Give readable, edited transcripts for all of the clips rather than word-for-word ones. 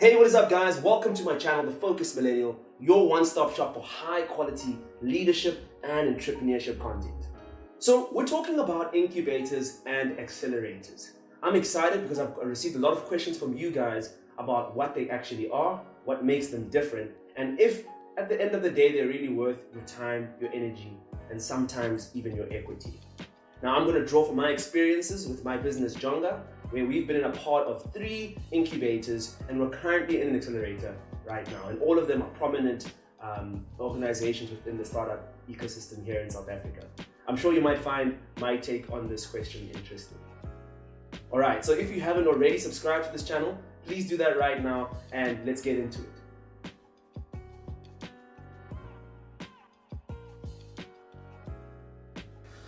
Hey, what is up guys? Welcome to my channel, The Focused Millennial, your one-stop shop for high-quality leadership and entrepreneurship content. So we're talking about incubators and accelerators. I'm excited because I've received a lot of questions from you guys about what they actually are, what makes them different, and if at the end of the day they're really worth your time, your energy, and sometimes even your equity. Now I'm going to draw from my experiences with my business Jonga, where we've been in a part of 3 incubators and we're currently in an accelerator right now. And all of them are prominent organizations within the startup ecosystem here in South Africa. I'm sure you might find my take on this question interesting. All right, so if you haven't already subscribed to this channel, please do that right now and let's get into it.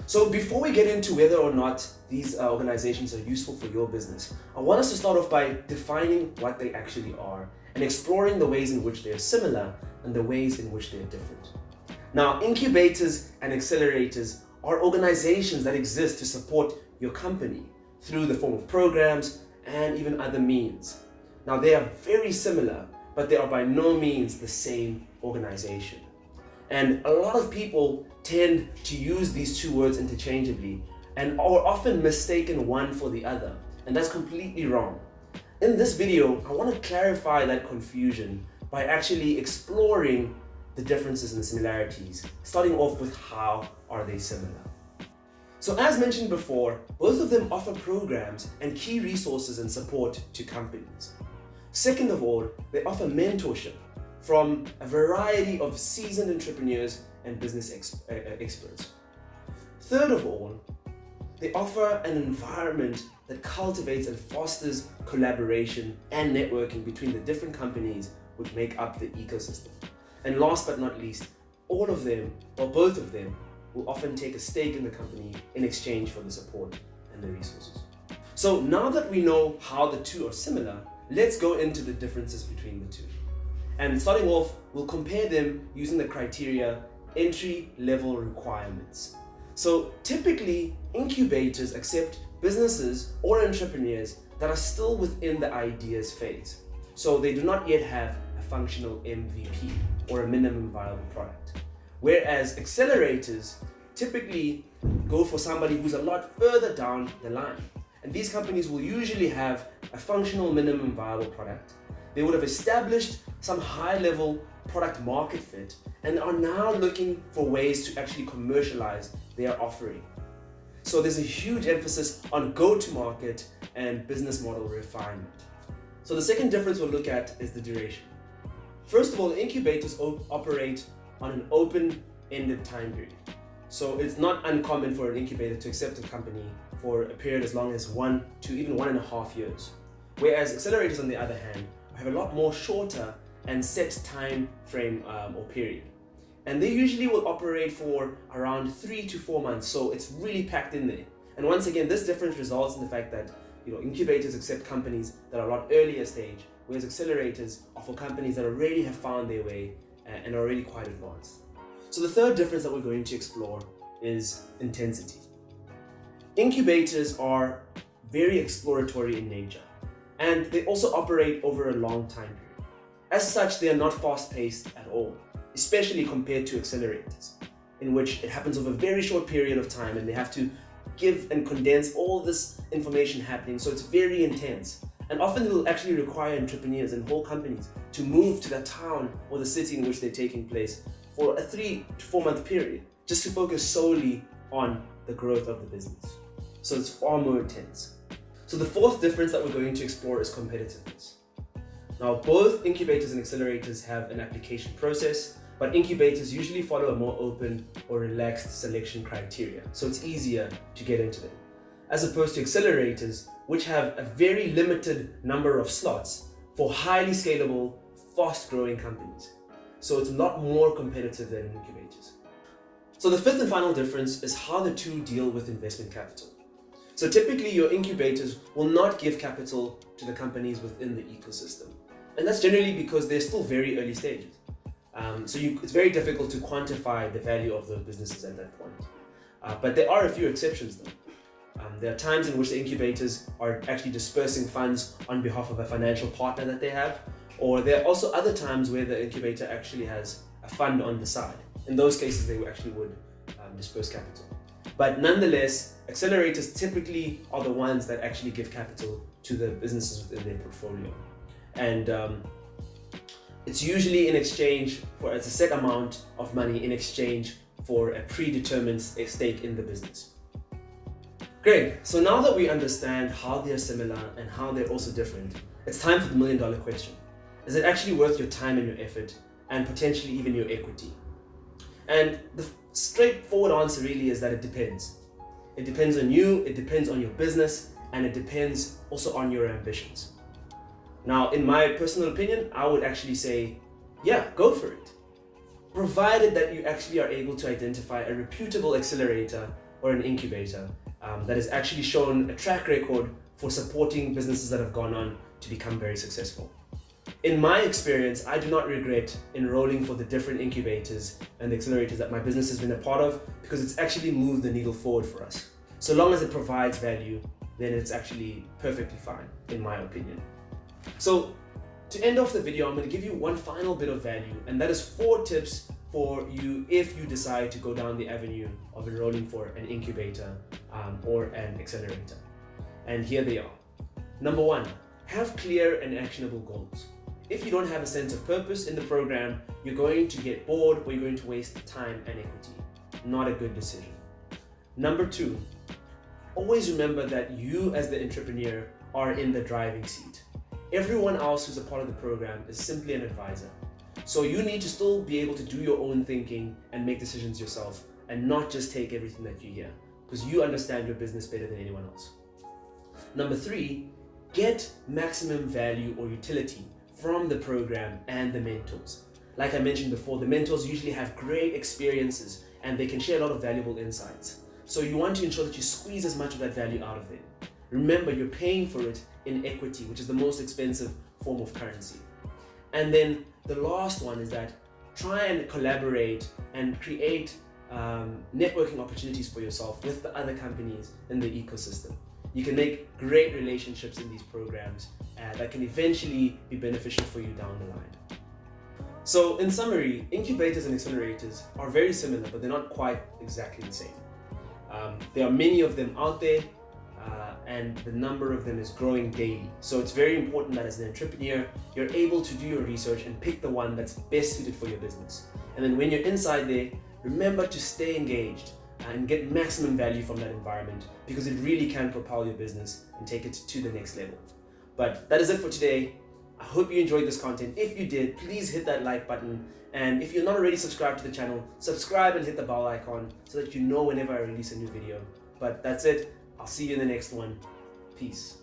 So before we get into whether or not these organizations are useful for your business, I want us to start off by defining what they actually are and exploring the ways in which they're similar and the ways in which they're different. Now, incubators and accelerators are organizations that exist to support your company through the form of programs and even other means. Now, they are very similar, but they are by no means the same organization. And a lot of people tend to use these two words interchangeably and are often mistaken one for the other. And that's completely wrong. In this video, I want to clarify that confusion by actually exploring the differences and the similarities, starting off with how are they similar. So as mentioned before, both of them offer programs and key resources and support to companies. Second of all, they offer mentorship from a variety of seasoned entrepreneurs and business experts. Third of all, they offer an environment that cultivates and fosters collaboration and networking between the different companies which make up the ecosystem. And last but not least, all of them, or both of them, will often take a stake in the company in exchange for the support and the resources. So now that we know how the two are similar, let's go into the differences between the two. And starting off, we'll compare them using the criteria entry-level requirements. So typically, incubators accept businesses or entrepreneurs that are still within the ideas phase. So they do not yet have a functional MVP or a minimum viable product. Whereas accelerators typically go for somebody who's a lot further down the line. And these companies will usually have a functional minimum viable product. They would have established some high-level product market fit and are now looking for ways to actually commercialize their offering. So there's a huge emphasis on go-to-market and business model refinement. So the second difference we'll look at is the duration. First of all, incubators operate on an open-ended time period. So it's not uncommon for an incubator to accept a company for a period as long as 1 to even 1.5 years. Whereas accelerators, on the other hand, have a lot more shorter and set time frame or period. And they usually will operate for around 3 to 4 months, so it's really packed in there. And once again, this difference results in the fact that incubators accept companies that are a lot earlier stage, whereas accelerators are for companies that already have found their way and are already quite advanced. So the third difference that we're going to explore is intensity. Incubators are very exploratory in nature, and they also operate over a long time period. As such, they are not fast-paced at all, especially compared to accelerators, in which it happens over a very short period of time and they have to give and condense all this information happening, so it's very intense. And often it will actually require entrepreneurs and whole companies to move to that town or the city in which they're taking place for a 3 to 4 month period, just to focus solely on the growth of the business. So it's far more intense. So the fourth difference that we're going to explore is competitiveness. Now, both incubators and accelerators have an application process, but incubators usually follow a more open or relaxed selection criteria, so it's easier to get into them, as opposed to accelerators, which have a very limited number of slots for highly scalable, fast-growing companies. So it's a lot more competitive than incubators. So the fifth and final difference is how the two deal with investment capital. So typically your incubators will not give capital to the companies within the ecosystem. And that's generally because they're still very early stages. It's very difficult to quantify the value of those businesses at that point. But there are a few exceptions though. There are times in which the incubators are actually dispersing funds on behalf of a financial partner that they have, or there are also other times where the incubator actually has a fund on the side. In those cases, they actually would disperse capital. But nonetheless, accelerators typically are the ones that actually give capital to the businesses within their portfolio. And it's usually in exchange for, it's a set amount of money in exchange for a predetermined stake in the business. Great, so now that we understand how they're similar and how they're also different, it's time for the million-dollar question. Is it actually worth your time and your effort and potentially even your equity? And the straightforward answer really is that it depends. It depends on you, it depends on your business, and it depends also on your ambitions. Now, in my personal opinion, I would actually say, yeah, go for it. Provided that you actually are able to identify a reputable accelerator or an incubator that has actually shown a track record for supporting businesses that have gone on to become very successful. In my experience, I do not regret enrolling for the different incubators and accelerators that my business has been a part of, because it's actually moved the needle forward for us. So long as it provides value, then it's actually perfectly fine, in my opinion. So to end off the video, I'm going to give you one final bit of value, and that is 4 tips for you if you decide to go down the avenue of enrolling for an incubator or an accelerator. And here they are. Number 1, have clear and actionable goals. If you don't have a sense of purpose in the program, you're going to get bored or you're going to waste time and equity. Not a good decision. Number 2, always remember that you as the entrepreneur are in the driving seat. Everyone else who's a part of the program is simply an advisor. So you need to still be able to do your own thinking and make decisions yourself, and not just take everything that you hear, because you understand your business better than anyone else. Number 3, get maximum value or utility from the program and the mentors. Like I mentioned before, the mentors usually have great experiences and they can share a lot of valuable insights. So you want to ensure that you squeeze as much of that value out of them. Remember, you're paying for it in equity, which is the most expensive form of currency. And then the last one is that try and collaborate and create networking opportunities for yourself with the other companies in the ecosystem. You can make great relationships in these programs that can eventually be beneficial for you down the line. So in summary, incubators and accelerators are very similar, but they're not quite exactly the same. There are many of them out there, and the number of them is growing daily. So it's very important that as an entrepreneur, you're able to do your research and pick the one that's best suited for your business. And then when you're inside there, remember to stay engaged and get maximum value from that environment, because it really can propel your business and take it to the next level. But that is it for today. I hope you enjoyed this content. If you did, please hit that like button. And if you're not already subscribed to the channel, subscribe and hit the bell icon so that you know whenever I release a new video. But that's it. I'll see you in the next one. Peace.